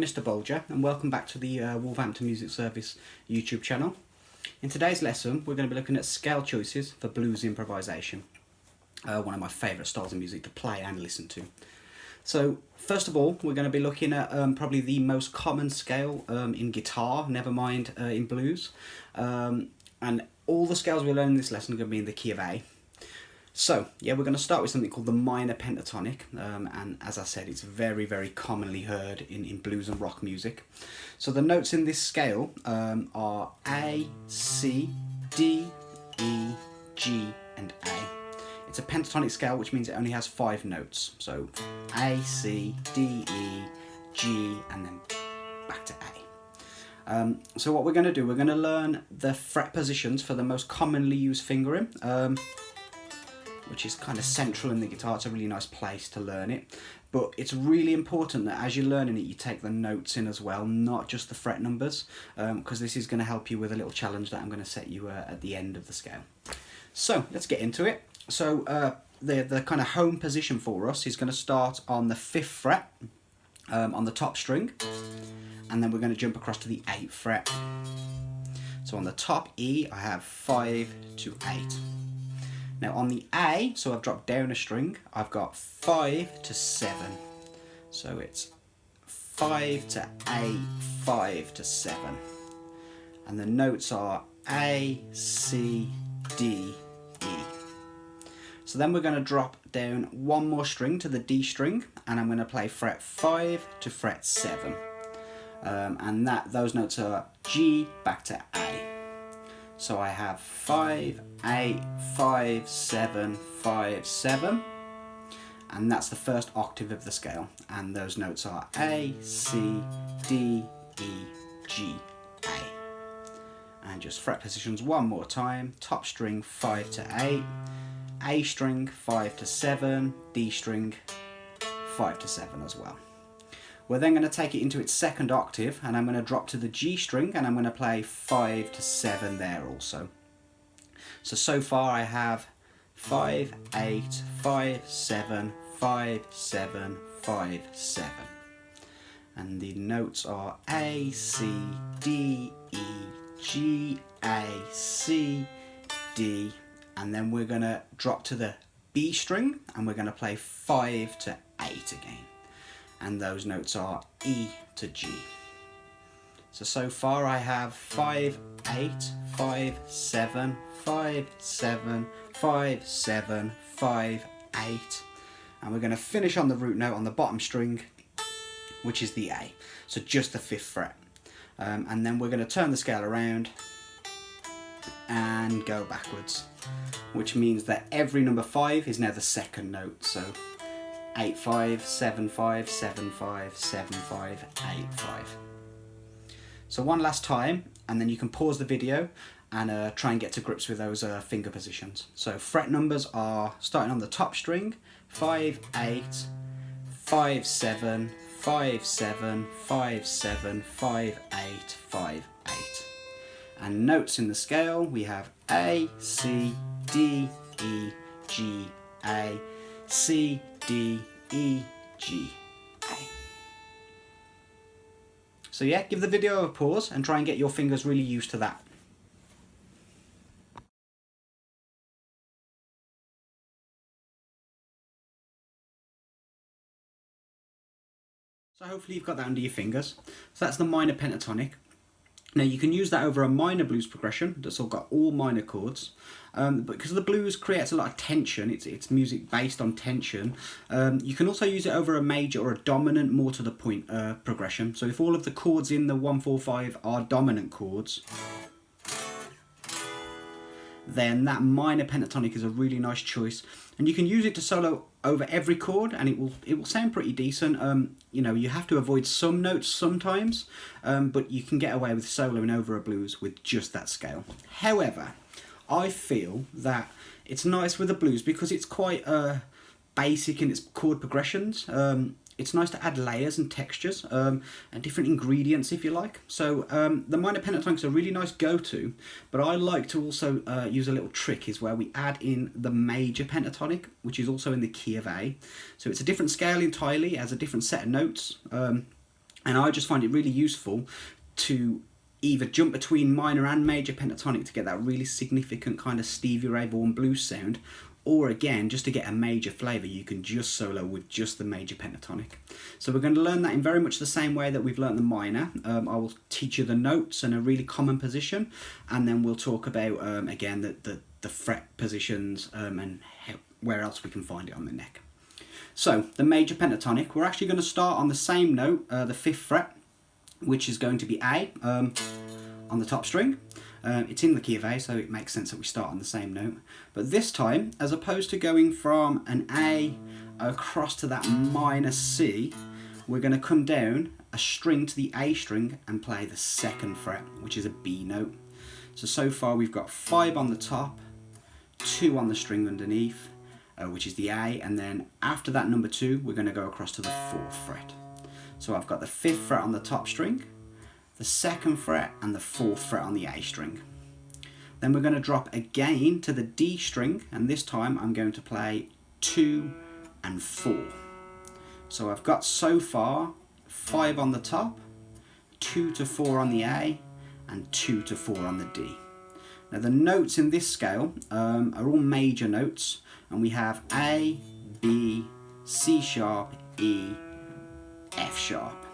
Mr. Bolger and welcome back to the Wolverhampton Music Service YouTube channel. In today's lesson we're going to be looking at scale choices for blues improvisation, one of my favourite styles of music to play and listen to. So first of all we're going to be looking at probably the most common scale in guitar, never mind in blues, and all the scales we learn in this lesson are going to be in the key of A. So, yeah, we're going to start with something called the Minor Pentatonic, and as I said, it's very, very commonly heard in blues and rock music. So the notes in this scale are A, C, D, E, G, and A. It's a pentatonic scale, which means it only has 5 notes. So A, C, D, E, G, and then back to A. So what we're going to do, we're going to learn the fret positions for the most commonly used fingering, which is kind of central in the guitar. It's a really nice place to learn it, but it's really important that as you're learning it you take the notes in as well, not just the fret numbers, because this is going to help you with a little challenge that I'm going to set you at the end of the scale. So let's get into it. So the kind of home position for us is going to start on the 5th fret on the top string, and then we're going to jump across to the 8th fret. So on the top E I have 5 to 8. Now on the A, so I've dropped down a string, I've got 5 to 7. So it's 5 to 8, 5 to 7. And the notes are A, C, D, E. So then we're going to drop down one more string to the D string, and I'm going to play fret 5 to fret 7. And those notes are G back to A. So I have 5, 8, 5, 7, 5, 7, and that's the first octave of the scale. And those notes are A, C, D, E, G, A. And just fret positions one more time. Top string 5 to 8, A string 5 to 7, D string 5 to 7 as well. We're then going to take it into its second octave, and I'm going to drop to the G string, and I'm going to play 5 to 7 there also. So far I have 5, 8, 5, 7, 5, 7, 5, 7. And the notes are A, C, D, E, G, A, C, D, and then we're going to drop to the B string, and we're going to play 5 to 8 again. And those notes are E to G. So far I have 5, 8, 5, 7, 5, 7, 5, 7, 5, 8. And we're going to finish on the root note on the bottom string, which is the A. So just the 5th fret. And then we're going to turn the scale around and go backwards, which means that every number 5 is now the second note. So 8, 5, 7, 5, 7, 5, 7, 5, 8, 5. So one last time, and then you can pause the video and try and get to grips with those finger positions. So fret numbers are, starting on the top string, 5, 8, 5, 7, 5, 7, 5, 7, 5, 8, 5, 8. And notes in the scale, we have A, C, D, E, G, A, C, D, E, G, A. So yeah, give the video a pause and try and get your fingers really used to that. So hopefully you've got that under your fingers. So that's the minor pentatonic. Now you can use that over a minor blues progression that's all got all minor chords, but because the blues creates a lot of tension, it's music based on tension, you can also use it over a major or a dominant, more to the point progression. So if all of the chords in the 1-4-5 are dominant chords, then that minor pentatonic is a really nice choice, and you can use it to solo over every chord, and it will sound pretty decent. You know, you have to avoid some notes sometimes, but you can get away with soloing over a blues with just that scale. However, I feel that it's nice with the blues because it's quite basic in its chord progressions. It's nice to add layers and textures and different ingredients, if you like. So the minor pentatonic is a really nice go-to, but I like to also use a little trick, is where we add in the major pentatonic, which is also in the key of A. So it's a different scale entirely, it has a different set of notes, And I just find it really useful to either jump between minor and major pentatonic to get that really significant kind of Stevie Ray Vaughan blues sound, or again, just to get a major flavour, you can just solo with just the major pentatonic. So we're going to learn that in very much the same way that we've learned the minor. I will teach you the notes and a really common position, and then we'll talk about, again, the fret positions and where else we can find it on the neck. So, the major pentatonic, we're actually going to start on the same note, the 5th fret, which is going to be A on the top string. It's in the key of A, so it makes sense that we start on the same note. But this time, as opposed to going from an A across to that minor C, we're going to come down a string to the A string and play the 2nd fret, which is a B note. So far we've got 5 on the top, 2 on the string underneath, which is the A, and then after that number 2, we're going to go across to the 4th fret. So I've got the 5th fret on the top string, the 2nd fret and the 4th fret on the A string. Then we're going to drop again to the D string, and this time I'm going to play 2 and 4. So I've got so far 5 on the top, 2 to 4 on the A, and 2 to 4 on the D. Now the notes in this scale are all major notes, and we have A, B, C sharp, E, F sharp.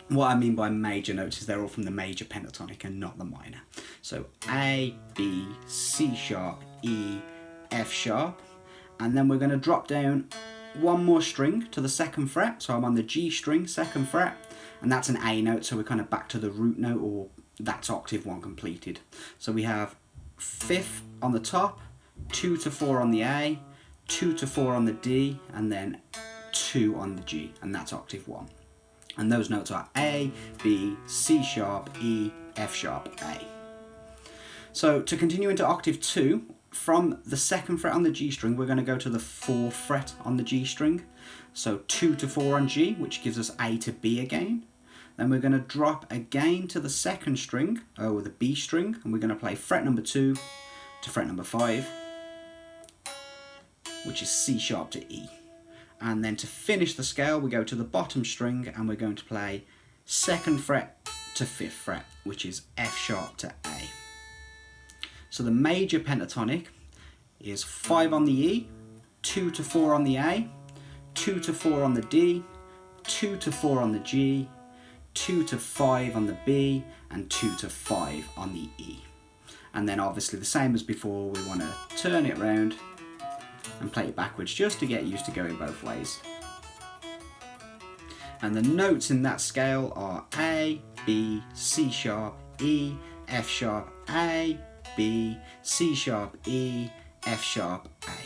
What I mean by major notes is they're all from the major pentatonic and not the minor. So A, B, C sharp, E, F sharp, and then we're going to drop down one more string to the 2nd fret. So I'm on the G string, 2nd fret, and that's an A note, so we're kind of back to the root note, or that's octave 1 completed. So we have 5th on the top, 2 to 4 on the A, 2 to 4 on the D, and then 2 on the G, and that's octave 1. And those notes are A, B, C sharp, E, F sharp, A. So to continue into octave 2, from the 2nd fret on the G string, we're going to go to the 4th fret on the G string. So 2 to 4 on G, which gives us A to B again. Then we're going to drop again to the 2nd string, or the B string, and we're going to play fret number 2 to fret number 5, which is C sharp to E. And then to finish the scale, we go to the bottom string and we're going to play 2nd fret to 5th fret, which is F sharp to A. So the major pentatonic is 5 on the E, 2 to 4 on the A, 2 to 4 on the D, 2 to 4 on the G, 2 to 5 on the B, and 2 to 5 on the E. And then obviously the same as before, we want to turn it around and play it backwards just to get used to going both ways. And the notes in that scale are A, B, C sharp, E, F sharp, A, B, C sharp, E, F sharp, A.